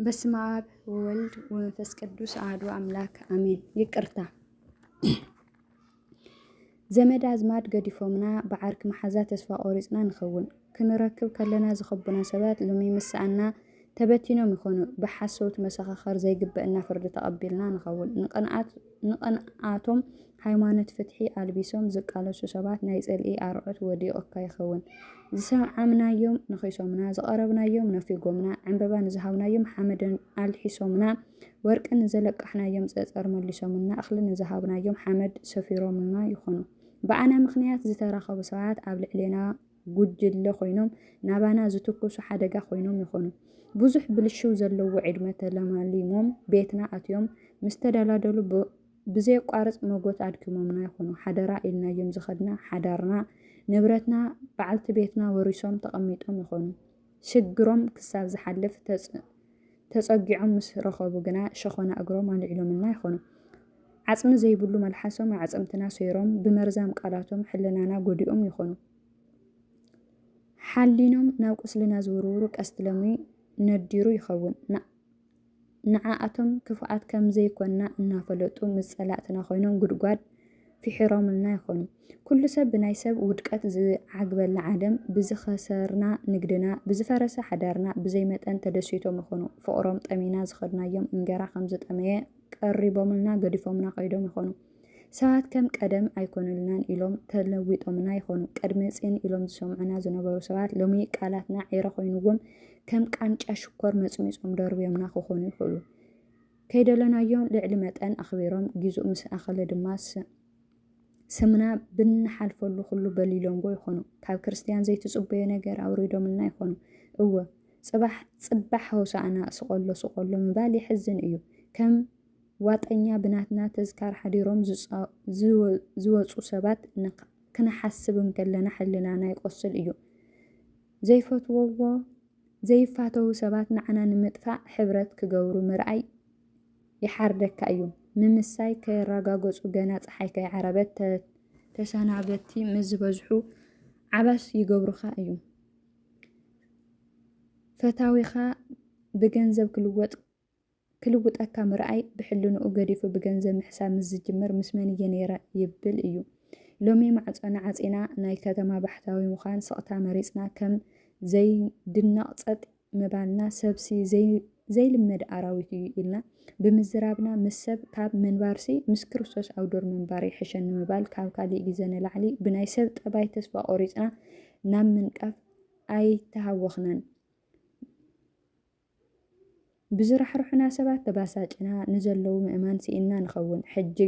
በስመ አብ ወወልድ ወመንፈስ ቅዱስ አሐዱ አምላክ አሜን። ይቅርታ ዘመድ አዝማድ ገዲፎምና በዓርክ መሓዛ ተስፋ ቆሪፅና ንኸውን ክንረክብ ከለና ዝኸቡና ሰባት ሎሚ ምስኣና ተበቲኖም ይኾኑ ብሓሶት መሰኻኸር ዘይግበአና ፍርዲ ተቐቢልና ንኸውን ንቐንኣቶም ሃይማኖት ፍትሒ ኣልቢሶም ዝቃለሱ ሰባት ናይ ፀልኢ ኣርዑት ወዲቑካ ይኸውን ዝሰምዓምናዮም ንኺሶምና ዝቐረብናዮም ነፊጎምና ዕንበባ ንዝሃብናዮም ሓመድ ኣልሒሶምና ወርቂ ንዘለቃሕናዮም ፀፀር መሊሶምና እኽሊ ንዝሃብናዮም ሓመድ ሰፊሮምና ይኾኑ በኣና ምኽንያት ዝተረኸቡ ሰባት ኣብ ልዕልና ጉጅለ ኮይኖም ናባና ዝትኩሱ ሓደጋ ኮይኖም ይኾኑ ብዙሕ ብልሽው ዘለዎ ዕድመ ተለማሊሞም ቤትና ኣትዮም ምስ ተደላደሉ ብዘይቋርፅ መጎት ኣድኪሞምና ይኾኑ ሓደራ ኢልናዮም ዝኸድና ሓዳርና ንብረትና በዓልቲ ቤትና ወሪሶም ተቐሚጦም ይኾኑ ሽግሮም ክሳብ ዝሓልፍ ተፀጊዖም ምስ ረኸቡ ግና ሸኾና እግሮም ኣልዒሎምና ይኾኑ ዓፅሚ ዘይብሉ መልሓሶም ኣዕፅምትና ሰይሮም ብመርዛም ቃላቶም ሕልናና ጎዲኦም ይኾኑ ሓሊኖም ናብ ቁስልና ዝውርውሩ ቀስትለሚ ነዲሩ ይኸውን ንዓኣቶም ክፉኣት ከም ዘይኮንና እናፈለጡ ምስ ፀላእትና ኮይኖም ጉድጓድ ፊሒሮምልና ይኾኑ ኩሉ ሰብ ብናይ ሰብ ውድቀት ዝዓግበላ ዓደም ብዝኸሰርና ንግድና ብዝፈረሰ ሓዳርና ብዘይመጠን ተደሲቶም ይኾኑ ፍቕሮም ጠሚና ዝኸድናዮም እንጀራ ከም ዝጠመየ ቀሪቦምልና ገዲፎምና ከይዶም ይኾኑ ሰባት ከም ቀደም ኣይኮኑልናን ኢሎም ተለዊጦምና ይኾኑ ቀድሚ ፅን ኢሎም ዝሰምዑና ዝነበሩ ሰባት ሎሚ ቃላትና ዒረ ኮይኑዎም ከም ቃንጫ ሽኮር መፅሚፆም ደርብዮምና ክኾኑ ይኽእሉ ከይደለናዮም ልዕሊ መጠን ኣኽቢሮም ጊዜኡ ምስ ኣኸለ ድማ ስምና ብንሓልፈሉ ኩሉ በሊሎምጎ ይኾኑ ካብ ክርስቲያን ዘይትፅበዮ ነገር ኣውሪዶምልና ይኾኑ እወ ፅባሕ ሆሳእና ስቆሎ ምባል ይሕዝን እዩ ከም ዋጠኛ ብናትና ተዝካር ሓዲሮም ዝወፁ ሰባት ክነሓስብ ከለና ሕልናና ይቆስል እዩ ዘይፋተው ሰባት ንዓና ንምጥፋእ ሕብረት ክገብሩ ምርኣይ ይሓርደካ እዩ ንምሳይ ከይረጋገፁ ገና ፀሓይ ከይዓረበት ተሰናበቲ ምስ ዝበዝሑ ዓባስ ይገብሩኻ እዩ ፈታዊኻ ብገንዘብ ክልውጠካ ምርኣይ ብሕልንኡ ገዲፉ ብገንዘብ ምሕሳብ ምስ ዝጅምር ምስ መን እየ ነይረ ይብል እዩ ሎሚ ማዕፆና ዓፂና ናይ ከተማ ባሕታዊ ምዃን ስቕታ መሪፅና ከም ዘይድነቕ ጸጥ ምባልና ሰብሲ ዘይልመድ ኣራዊት እዩ ኢልና ብምዝራብና ምስ ሰብ ካብ መንባርሲ ምስ ክርስቶስ ኣብ ዶር መንባር ይሕሸን ንምባል ካብ ካሊእ ግዜ ንላዕሊ ብናይ ሰብ ጠባይ ተስፋ ቆሪፅና ናብ ምንቃፍ ኣይተሃወኽናን ብዝራሕርሑና ሰባት ተባሳጭና ንዘለዉ ምእማን ሲኢና ንኸውን ሕጂ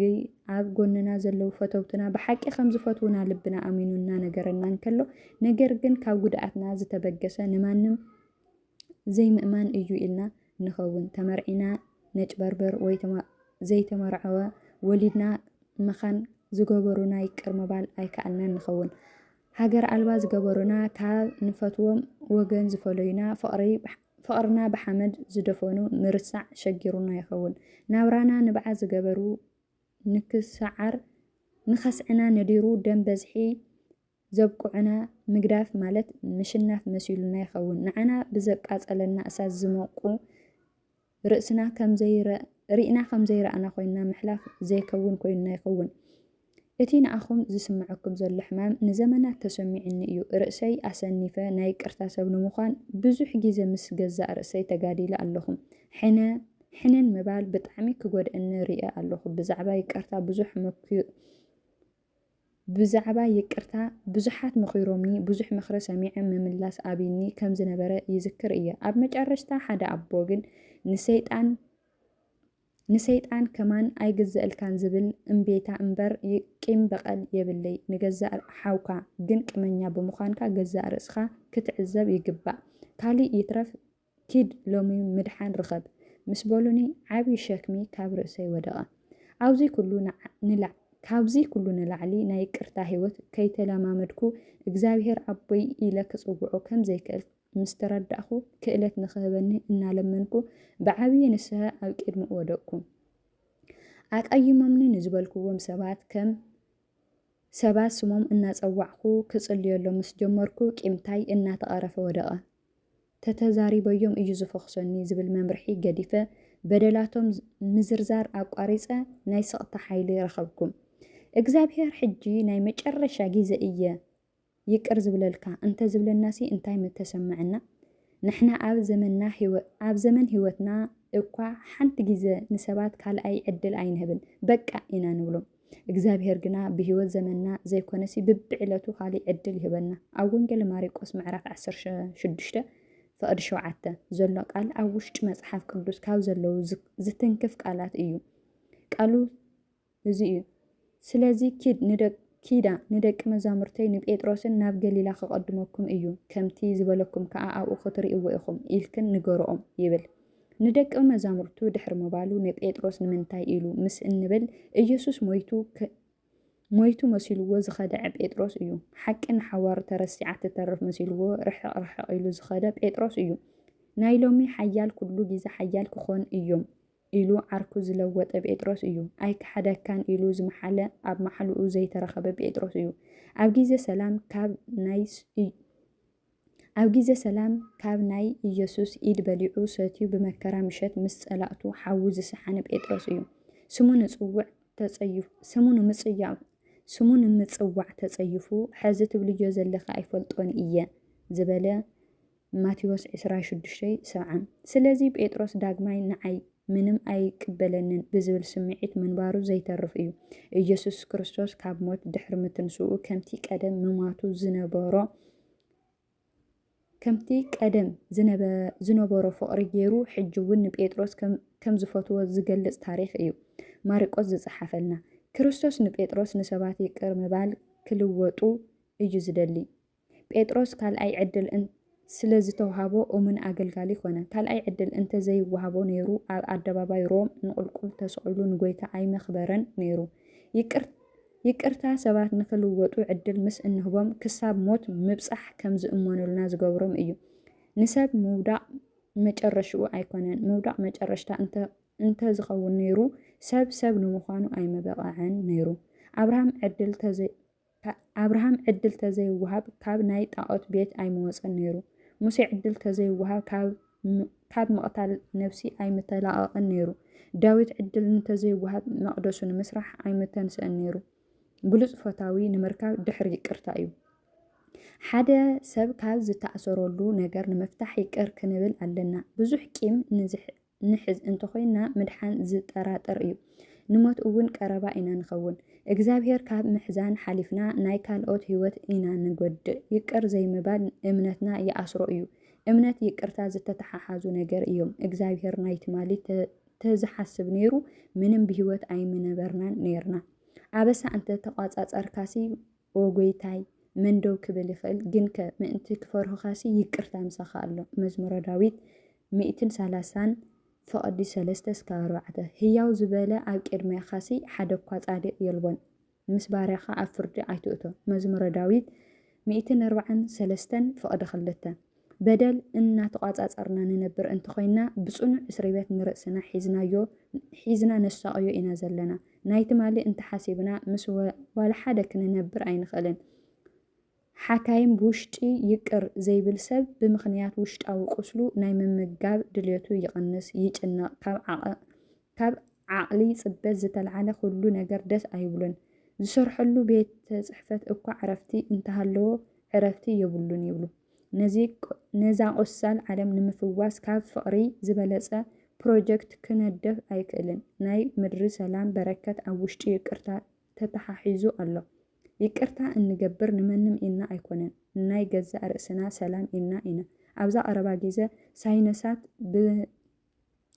ኣብ ጎንና ዘለው ፈተውትና ብሓቂ ከም ዝፈትውና ልብና ኣሚኑና ነገረና እንከሎ ነገር ግን ካብ ጉድኣትና ዝተበገሰ ንማንም ዘይምእማን እዩ ኢልና ንኸውን ተመርዒና ነጭበርበር ወይ ዘይተመርዐወ ወሊድና መኻን ዝገበሩና ይቅር ምባል ኣይከኣልናን ንኸውን ሃገር ኣልባ ዝገበሩና ካብ ንፈትዎም ወገን ዝፈለዩና ፍቕርና ብሓመድ ዝደፈኑ ምርሳዕ ሸጊሩና ይኸውን ናብራና ንበዓ ዝገበሩ ንኸስዕና ነዲሩ ደም በዝሒ ዘብቁዕና ምግዳፍ ማለት ምሽናፍ መሲሉና ይኸውን ንዓና ብዘቃፀለና እሳት ዝመቁ ርእስና ርኢና ከም ዘይረኣና ኮይንና ምሕላፍ ዘይከውን ኮይንና ይኸውን እቲ ንኣኹም ዝስምዐኩም ዘሎ ሕማም ንዘመናት ተሰሚዕኒ እዩ ርእሰይ ኣሰኒፈ ናይ ይቅርታ ሰብ ንምዃን ብዙሕ ግዜ ምስ ገዛእ ርእሰይ ተጋዲለ ኣለኹም ሕነን ምባል ብጣዕሚ ክጎድአኒ ርአ ኣለኹ ብዛዕባ ይቅርታ ብዙሓት መኺሮምኒ ብዙሕ ምኽሪ ሰሚዐ ምምላስ ኣቢኒ ከም ዝነበረ ይዝክር እየ ኣብ መጨረሽታ ሓደ ኣቦ ግን ንሰይጣን ከማን ኣይግዘአልካን ዝብል እምቤታ እምበር ቂም በቐል የብለይ ንገዛእ ሓውካ ግን ቅመኛ ብምዃንካ ገዛእ ርእስኻ ክትዕዘብ ይግባእ ካሊእ ይትረፍ ኪድ ሎሚ ምድሓን ርኸብ ምስ በሉኒ ዓብዪ ሸክሚ ካብ ርእሰይ ወደቐ ካብዚ ኩሉ ንላዕሊ ናይ ይቅርታ ሂወት ከይተለማመድኩ እግዚኣብሄር ኣቦይ ኢለ ክፅውዖ ከም ዘይክእል ምስ ተረዳእኹ ክእለት ንኽህበኒ እናለመንኩ ብዓብዪ ንስሐ ኣብ ቅድሚኡ ወደቅኩ ኣቀይሞምኒ ንዝበልክዎም ሰባት ከም ሰባት ስሞም እናፀዋዕኩ ክፅልየሎም ምስ ጀመርኩ ቂምታይ እናተቐረፈ ወደቐ ተተዛሪበዮም እዩ ዝፈኽሰኒ ዝብል መምርሒ ገዲፈ በደላቶም ምዝርዛር ኣቋሪፀ ናይ ስቕታ ሓይሊ ረኸብኩም። እግዚአብሔር ሕጂ ናይ መጨረሻ ግዜ እየ ይቅር ዝብለልካ እንተ ዝብለናሲ እንታይ ምተሰምዐና? ንሕና ኣብ ዘመን ህይወትና እኳ ሓንቲ ግዜ ንሰባት ካልኣይ ዕድል ኣይንህብን በቃ ኢና ንብሎም። እግዚአብሔር ግና ብህይወት ዘመንና ዘይኮነሲ ብብዕለቱ ካሊእ ዕድል ይህበና። ኣብ ወንጌል ማርቆስ ምዕራፍ 16 ፍቕዲ 7 ዘሎ ቃል ኣብ ውሽጢ መጽሓፍ ቅዱስ ካብ ዘለዉ ዝትንክፍ ቃላት እዩ። ቃሉ እዚ እዩ። ስለዚ ኪዳ ንደቂ መዛሙርተይ ንጴጥሮስን ናብ ገሊላ ክቐድመኩም እዩ፣ ከምቲ ዝበለኩም ከዓ ኣብኡ ክትርእይዎ ኢኹም ኢልክን ንገሮኦም ይብል። ንደቂ መዛሙርቱ ድሕሪ ምባሉ ንጴጥሮስ ንምንታይ ኢሉ ምስ እንብል ኢየሱስ ሞይቱ መሲልዎ ዝኸደዐ ጴጥሮስ እዩ። ሓቂ ንሓዋሩ ተረሲዓ ትተርፍ መሲልዎ ርሕቕ ኢሉ ዝኸደ ጴጥሮስ እዩ። ናይ ሎሚ ሓያል ኩሉ ግዜ ሓያል ክኾን እዮም ኢሉ ዓርኩ ዝለወጠ ጴጥሮስ እዩ። ኣይክሓደካን ኢሉ ዝመሓለ ኣብ ማሕልኡ ዘይተረኸበ ጴጥሮስ እዩ። ኣብ ግዜ ሰላም ካብ ናይ ኢየሱስ ኢድ በሊዑ ሰትዩ ብመከራ ምሸት ምስ ጸላእቱ ሓዊ ዝሰሓነ ጴጥሮስ እዩ። ስሙ ንምጽዋዕ ተጸይፉ ሕዚ ትብልዮ ዘለኻ ኣይፈልጦን እየ ዝበለ ማቴዎስ 26:70። ስለዚ ጴጥሮስ ዳግማይ ንዓይ ምንም ኣይቅበለንን ብዝብል ስምዒት ምንባሩ ዘይተርፍ እዩ። ኢየሱስ ክርስቶስ ካብ ሞት ድሕሪ ምትንስኡ ከምቲ ቀደም ዝነበሮ ፍቕሪ ገይሩ ሕጂ እውን ንጴጥሮስ ከም ዝፈትዎ ዝገልጽ ታሪክ እዩ ማርቆስ ዝጸሓፈልና። ክርስቶስ ንጴጥሮስ ንሰባት ይቅር ምባል ክልወጡ እዩ ዝደሊ። ጴጥሮስ ካልኣይ ዕድል ስለ ዝተዋሃቦ እሙን ኣገልጋሊ ኮነ። ካልኣይ ዕድል እንተዘይወሃቦ ነይሩ ኣብ ኣደባባይ ሮም ንቁልቁል ተሰቂሉ ንጎይታ ኣይመኽበረን ነይሩ። ይቅርታ ሰባት ንክልወጡ ዕድል ምስ እንህቦም ክሳብ ሞት ምብፃሕ ከም ዝእመኑልና ዝገብሮም እዩ። ንሰብ ምውዳቕ መጨረሽኡ ኣይኮነን። ምውዳቕ መጨረሽታ እንተዝኸውን ነይሩ ሰብ ንምዃኑ ኣይመበቕዐን ነይሩ። ኣብርሃም ዕድል ተዘይወሃብ ካብ ናይ ጣዖት ቤት ኣይመወፀን ነይሩ። ሙሴ ዕድል ተዘይወሃብ ካብ ምቕታል ነፍሲ ኣይምተላቐቐን ነይሩ። ዳዊት ዕድል እንተዘይወሃብ መቕደሱ ንምስራሕ ኣይምተንስአን ነይሩ። ብሉፅ ፈታዊ ንምርካብ ድሕሪ ይቅርታ እዩ። ሓደ ሰብ ካብ ዝተኣሰረሉ ነገር ንምፍታሕ ይቅር ክንብል ኣለና። ብዙሕ ቂም ንሕዝ እንተኮይና ምድሓን ዝጠራጠር እዩ። ንሞት እውን ቀረባ ኢና ንኸውን። እግዚአብሔር ካብ ምሕዛን ሓሊፍና ናይ ካልኦት ህይወት ኢና ንጎድእ። ይቅር ዘይምባል እምነትና ይኣስሮ እዩ። እምነት ይቅርታ ዝተተሓሓዙ ነገር እዮም። እግዚአብሔር ናይ ትማሊ ተዝሓስብ ነይሩ ምንም ብህይወት ኣይምነበርናን ነርና። ኣበሳ እንተ ተቋፃፀርካሲ ወጎይታይ መንደው ክብል ይኽእል፣ ግን ምእንቲ ክፈርሁካሲ ይቅርታ ምሳኻ ኣሎ። መዝሙረ ዳዊት 130 ፍቕዲ 3-4 ህያው ዝበለ ኣብ ቅድሜኻሲ ሓደ እኳ ጻድቕ የልቦን፣ ምስ ባርያኻ ኣብ ፍርዲ ኣይትእቶ። መዝሙረ ዳዊት 143 ፍቕዲ 2 በደል እናተቋፃፀርና ንነብር እንተኮይና ብፅኑዕ እስሪ ቤት ንርእስና ሒዝና ነሳቀዮ ኢና ዘለና። ናይ ትማሊ እንተሓሲብና ምስ ዋላ ሓደ ክንነብር ኣይንኽእልን። ሓካይም ብውሽጢ ይቅር ዘይብል ሰብ ብምኽንያት ውሽጣዊ ቁስሉ ናይ ምምጋብ ድልየቱ ይቕንስ፣ ይጭነቕ። ካብ ዓቕሊ ጽበት ዝተልዓለ ኩሉ ነገር ደስ ኣይብሉን። ዝሰርሐሉ ቤተ ጽሕፈት እኳ ዕረፍቲ እንተሃለዎ ዕረፍቲ የብሉን ይብሉ። ነዛ ቆሳል ዓለም ንምፍዋስ ካብ ፍቕሪ ዝበለፀ ፕሮጀክት ክነደፍ ኣይክእልን። ናይ ምድሪ ሰላም በረከት ኣብ ውሽጢ ይቅርታ ተተሓሒዙ ኣሎ። ይቅርታ እንገብር ንመንም ኢልና ኣይኮነን፣ ናይ ገዛእ ርእስና ሰላም ኢልና ኢና። ኣብዛ ቀረባ ግዜ ሳይነሳት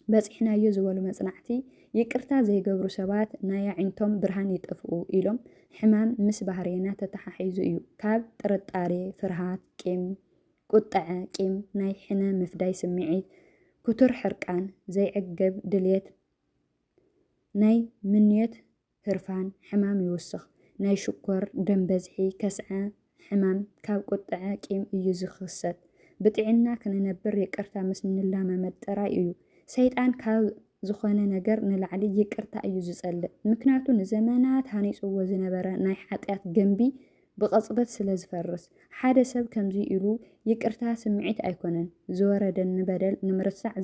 በፂሕናዮ ዝበሉ መጽናዕቲ ይቅርታ ዘይገብሩ ሰባት ናይ ኣዒንቶም ብርሃን ይጠፍኡ ኢሎም ሕማም ምስ ባህርና ተተሓሒዙ እዩ። ካብ ጥርጣሬ፣ ፍርሃት፣ ቁጥዐ፣ ቂም፣ ናይ ሕነ ምፍዳይ ስምዒት፣ ኩቱር ሕርቃን፣ ዘይዕገብ ድልየት፣ ናይ ምንየት ህርፋን ሕማም ይውስኽ። ናይ ሽኮር ደም በዝሒ፣ ከስዐ ሕማም ካብ ቁጥዐ ቂም እዩ ዝኽሰት። ብጥዕና ክንነብር ይቅርታ ምስ ንላመመ ጥራይ እዩ። ሰይጣን ካብ ዝኾነ ነገር ንላዕሊ ይቅርታ እዩ ዝጸልእ። ምክንያቱ ንዘመናት ሃኒፅዎ ዝነበረ ናይ ሓጢኣት ገንቢ ብቕጽበት ስለ ዝፈርስ ሓደ ሰብ ከምዚ ኢሉ ይቅርታ ስምዒት ኣይኮነን ዝወረደ ንበደል ንምርሳዕ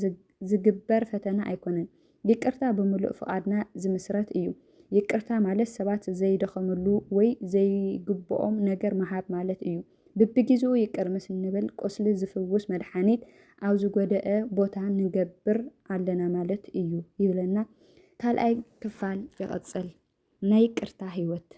ዝግበር ፈተና ኣይኮነን ይቅርታ ብምሉእ ፍቓድና ዝምስረት እዩ ይቅርታ ማለት ሰባት ዘይደኸምሉ ወይ ዘይግብኦም ነገር መሃብ ማለት እዩ በቢግዚኡ ይቅር ምስ ንብል ቁስሊ ዝፍውስ መድሓኒት ኣብ ዝጎደአ ቦታ ንገብር ኣለና ማለት እዩ ይብለና ካልኣይ ክፋል ይቕጽል ናይ ይቅርታ ህይወት